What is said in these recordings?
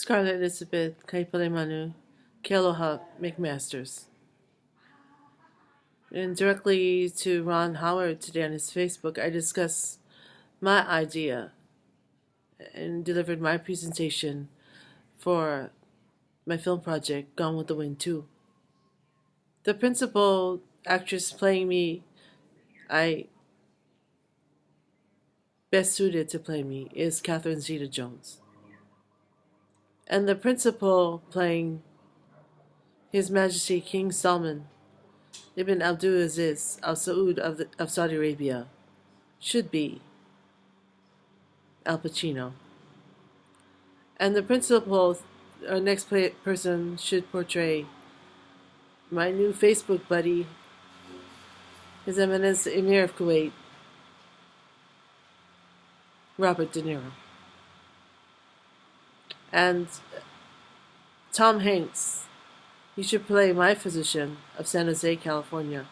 Scarlett Elizabeth Kaipalemanu, Kealoha McMasters. And directly to Ron Howard today on his Facebook, I discussed my idea and delivered my presentation for my film project, Gone with the Wind 2. The principal actress playing me, I best suited to play me, is Catherine Zeta-Jones. And the principal playing His Majesty King Salman Ibn Abdulaziz Al Saud of Saudi Arabia should be Al Pacino. And the principal, or next person, should portray my new Facebook buddy, His Eminence the Emir of Kuwait, Robert De Niro. And Tom Hanks, he should play my physician of San Jose, California.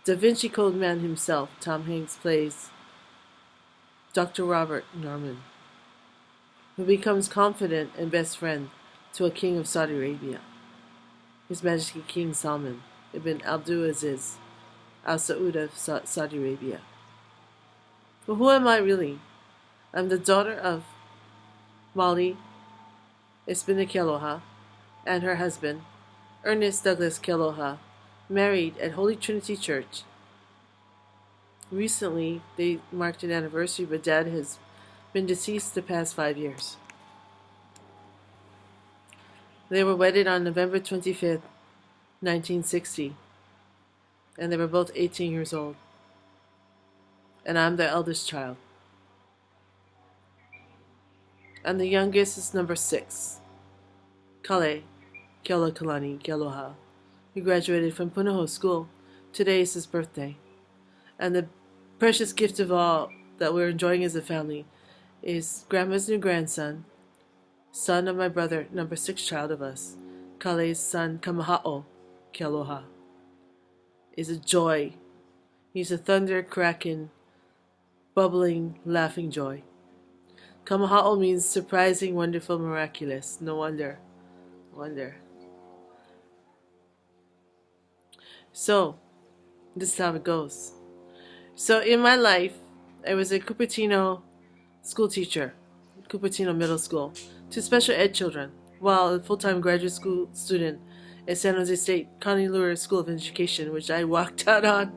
Da Vinci Code man himself, Tom Hanks plays Dr. Robert Norman, who becomes confident and best friend to a king of Saudi Arabia, His Majesty King Salman Ibn Abdulaziz Al Saud of Saudi Arabia. But who am I really? I'm the daughter of Molly Espina Kealoha and her husband, Ernest Douglas Kealoha, married at Holy Trinity Church. Recently, they marked an anniversary, but Dad has been deceased the past 5 years. They were wedded on November 25th, 1960, and they were both 18 years old. And I'm their eldest child. And the youngest is number 6, Kale Kealokalani Kealoha, who graduated from Punahou School. Today is his birthday. And the precious gift of all that we're enjoying as a family is Grandma's new grandson, son of my brother, number 6 child of us, Kale's son, Kamaha'o Kealoha, is a joy. He's a thunder, cracking, bubbling, laughing joy. Kamaha'o means surprising, wonderful, miraculous. No wonder. So, this is how it goes. So, in my life, I was a Cupertino school teacher, Cupertino Middle School, to special ed children, while a full-time graduate school student at San Jose State Connie Luer School of Education, which I walked out on.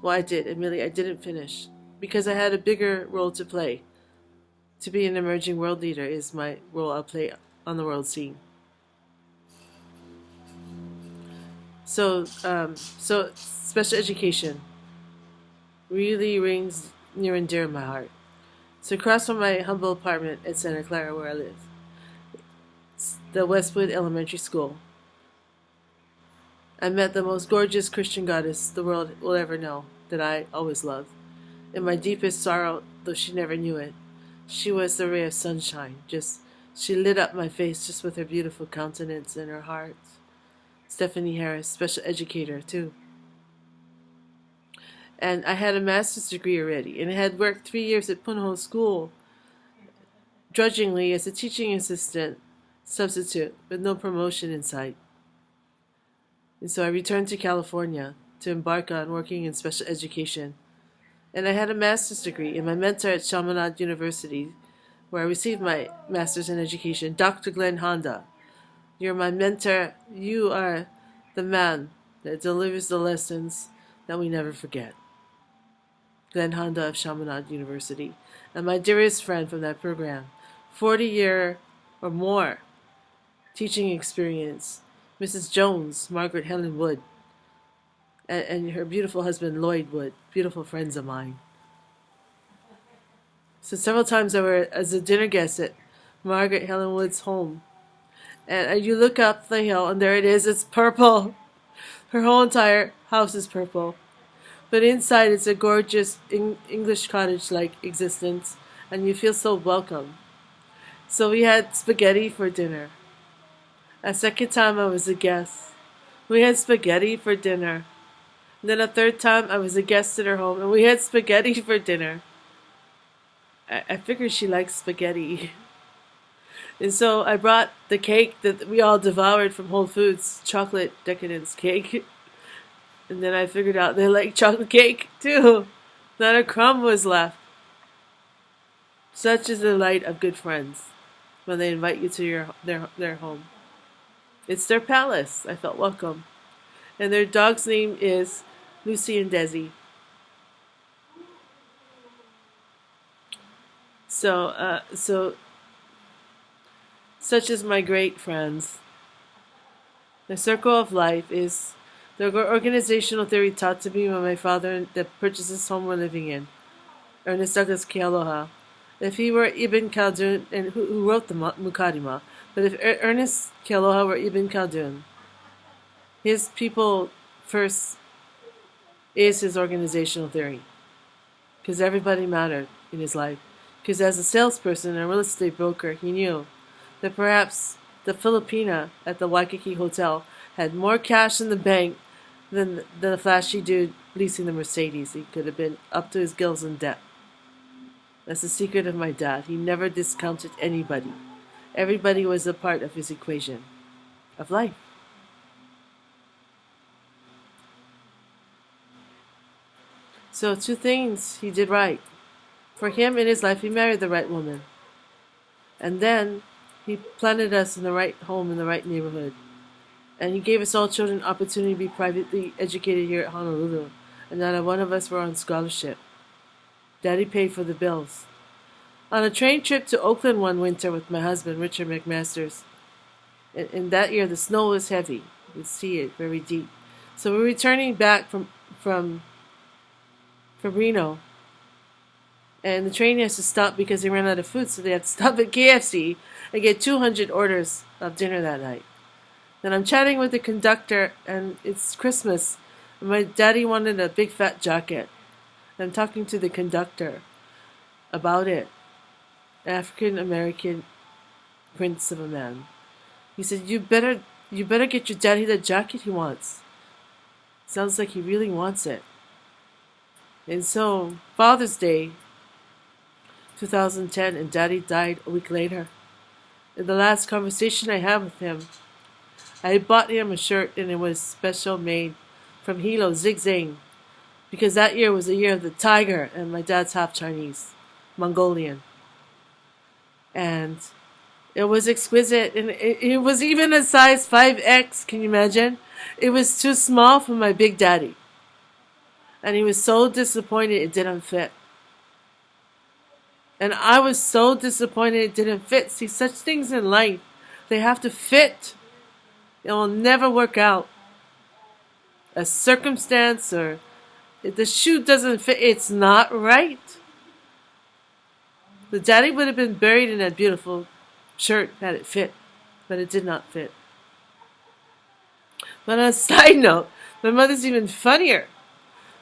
Well, I did. Admittedly, I didn't finish, because I had a bigger role to play. To be an emerging world leader is my role I'll play on the world scene. So special education really rings near and dear in my heart. So across from my humble apartment at Santa Clara, where I live, the Westwood Elementary School, I met the most gorgeous Christian goddess the world will ever know, that I always loved. In my deepest sorrow, though she never knew it, she was the ray of sunshine. She lit up my face just with her beautiful countenance and her heart. Stephanie Harris, special educator too. And I had a master's degree already, and I had worked 3 years at Punahou School, drudgingly as a teaching assistant substitute, with no promotion in sight. And so I returned to California to embark on working in special education. And I had a master's degree, and my mentor at Chaminade University, where I received my master's in education, Dr. Glenn Honda. You're my mentor. You are the man that delivers the lessons that we never forget. Glenn Honda of Chaminade University. And my dearest friend from that program, 40-year or more teaching experience, Mrs. Jones, Margaret Helen Wood, and her beautiful husband, Lloyd Wood, beautiful friends of mine. So several times I were as a dinner guest at Margaret Helen Wood's home. And you look up the hill, and there it is. It's purple. Her whole entire house is purple. But inside it's a gorgeous English cottage-like existence, and you feel so welcome. So we had spaghetti for dinner. A second time I was a guest. We had spaghetti for dinner. And then a third time I was a guest at her home, and we had spaghetti for dinner. I figured she likes spaghetti. And so I brought the cake that we all devoured from Whole Foods, chocolate decadence cake. And then I figured out they like chocolate cake too. Not a crumb was left. Such is the delight of good friends when they invite you to their home. It's their palace. I felt welcome. And their dog's name is Lucy and Desi. So such is my great friends. The circle of life is the organizational theory taught to me by my father that purchased this home we're living in, Ernest Douglas Kealoha. If he were Ibn Khaldun, and who wrote the Mukaddimah, but if Ernest Kealoha were Ibn Khaldun, his people first is his organizational theory. Because everybody mattered in his life. Because as a salesperson and a real estate broker, he knew that perhaps the Filipina at the Waikiki Hotel had more cash in the bank than the flashy dude leasing the Mercedes. He could have been up to his gills in debt. That's the secret of my dad. He never discounted anybody. Everybody was a part of his equation of life. So 2 things he did right. For him in his life, he married the right woman. And then he planted us in the right home in the right neighborhood. And he gave us all children opportunity to be privately educated here at Honolulu. And not a one of us were on scholarship. Daddy paid for the bills. On a train trip to Oakland one winter with my husband, Richard McMasters, in that year the snow was heavy. You could see it very deep. So we're returning back from Reno. And the train has to stop because they ran out of food, so they have to stop at KFC and get 200 orders of dinner that night. Then I'm chatting with the conductor, and it's Christmas. And my daddy wanted a big fat jacket. I'm talking to the conductor about it. African American prince of a man. He said, "You better get your daddy the jacket he wants." Sounds like he really wants it. And so Father's Day, 2010, and Daddy died a week later. In the last conversation I had with him, I bought him a shirt, and it was special made from Hilo Zigzag, because that year was the year of the tiger, and my dad's half Chinese, Mongolian. And it was exquisite, and it was even a size 5X, can you imagine? It was too small for my big daddy. And he was so disappointed it didn't fit. And I was so disappointed it didn't fit. See, such things in life, they have to fit. It will never work out. A circumstance, or if the shoe doesn't fit, it's not right. The daddy would have been buried in that beautiful shirt had it fit, but it did not fit. But on a side note, my mother's even funnier,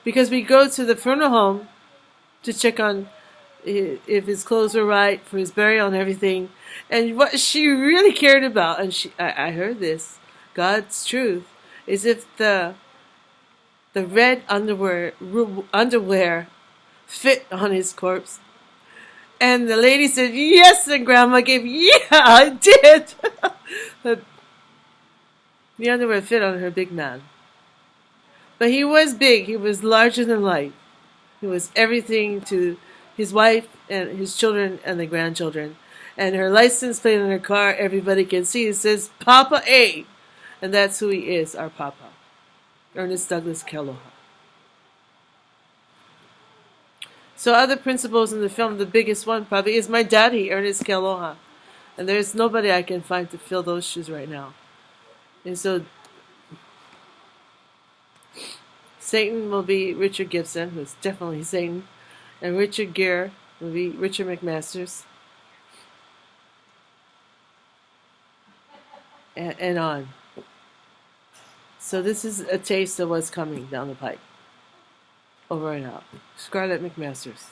because we go to the funeral home to check on if his clothes were right for his burial and everything. And what she really cared about, and I heard this, God's truth, is if the red underwear fit on his corpse. And the lady said, "Yes," and Grandma gave, "Yeah, it did." But the underwear fit on her big man. But he was big. He was larger than life. He was everything to his wife and his children and the grandchildren. And her license plate on her car, everybody can see. It says Papa A. And that's who he is, our Papa. Ernest Douglas Kealoha. So other principals in the film, the biggest one probably is my daddy, Ernest Kealoha. And there's nobody I can find to fill those shoes right now. And so Satan will be Richard Gibson, who's definitely Satan. And Richard Gere will be Richard McMasters. And on. So this is a taste of what's coming down the pike. Over and out. Scarlett McMasters.